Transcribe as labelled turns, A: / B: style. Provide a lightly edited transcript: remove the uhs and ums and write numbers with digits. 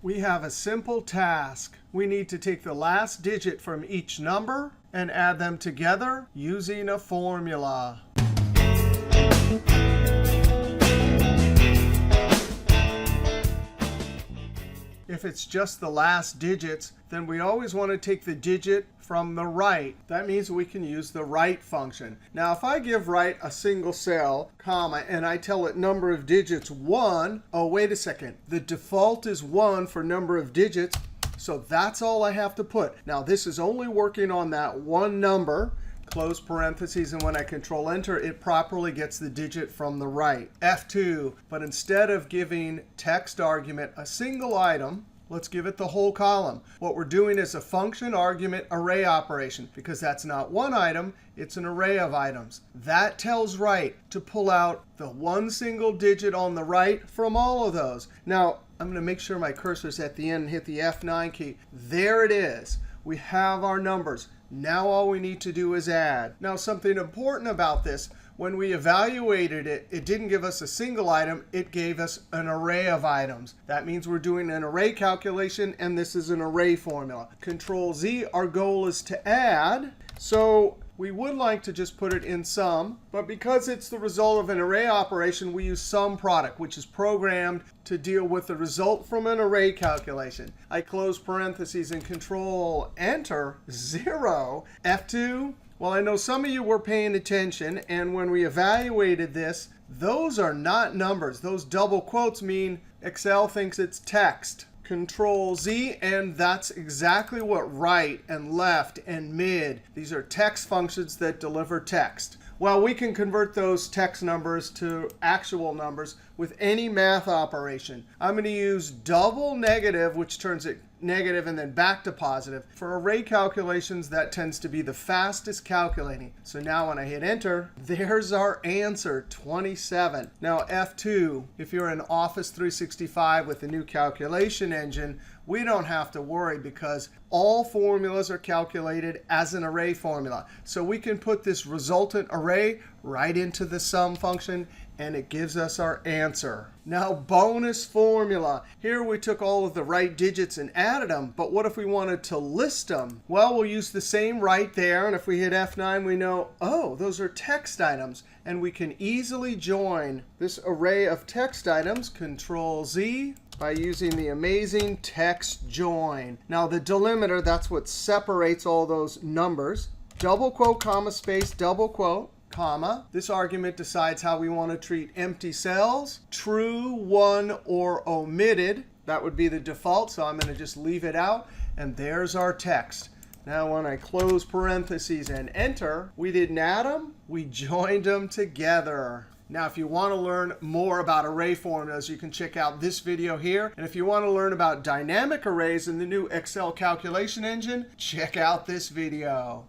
A: We have a simple task. We need to take the last digit from each number and add them together using a formula. If it's just the last digits, then we always want to take the digit from the right. That means we can use the right function. Now, if I give right a single cell, comma, and I tell it number of digits 1, oh, wait a second. The default is 1 for number of digits, so that's all I have to put. Now, this is only working on that one number. Close parentheses, and when I Control Enter, it properly gets the digit from the right. F2, but instead of giving text argument a single item, let's give it the whole column. What we're doing is a function argument array operation, because that's not one item, it's an array of items. That tells right to pull out the one single digit on the right from all of those. Now, I'm going to make sure my cursor's at the end and hit the F9 key. There it is. We have our numbers. Now all we need to do is add. Now something important about this, when we evaluated it, it didn't give us a single item. It gave us an array of items. That means we're doing an array calculation, and this is an array formula. Control Z, our goal is to add. So we would like to just put it in sum, but because it's the result of an array operation, we use sum product, which is programmed to deal with the result from an array calculation. I close parentheses and Control Enter, 0. F2, well, I know some of you were paying attention, and when we evaluated this, those are not numbers. Those double quotes mean Excel thinks it's text. Control Z, and that's exactly what right and left and mid. These are text functions that deliver text. Well, we can convert those text numbers to actual numbers with any math operation. I'm going to use double negative, which turns it negative and then back to positive. For array calculations, that tends to be the fastest calculating. So now when I hit Enter, there's our answer, 27. Now F2, if you're in Office 365 with the new calculation engine, we don't have to worry because all formulas are calculated as an array formula. So we can put this resultant array right into the sum function, and it gives us our answer. Now, bonus formula. Here we took all of the right digits and added them, but what if we wanted to list them? Well, we'll use the same right there, and if we hit F9, we know, oh, those are text items. And we can easily join this array of text items, Control Z, by using the amazing text join. Now, the delimiter, that's what separates all those numbers. Double quote, comma, space, double quote, comma. This argument decides how we want to treat empty cells, true, one, or omitted. That would be the default, so I'm going to just leave it out. And there's our text. Now, when I close parentheses and Enter, we didn't add them. We joined them together. Now, if you want to learn more about array formulas, you can check out this video here. And if you want to learn about dynamic arrays in the new Excel calculation engine, check out this video.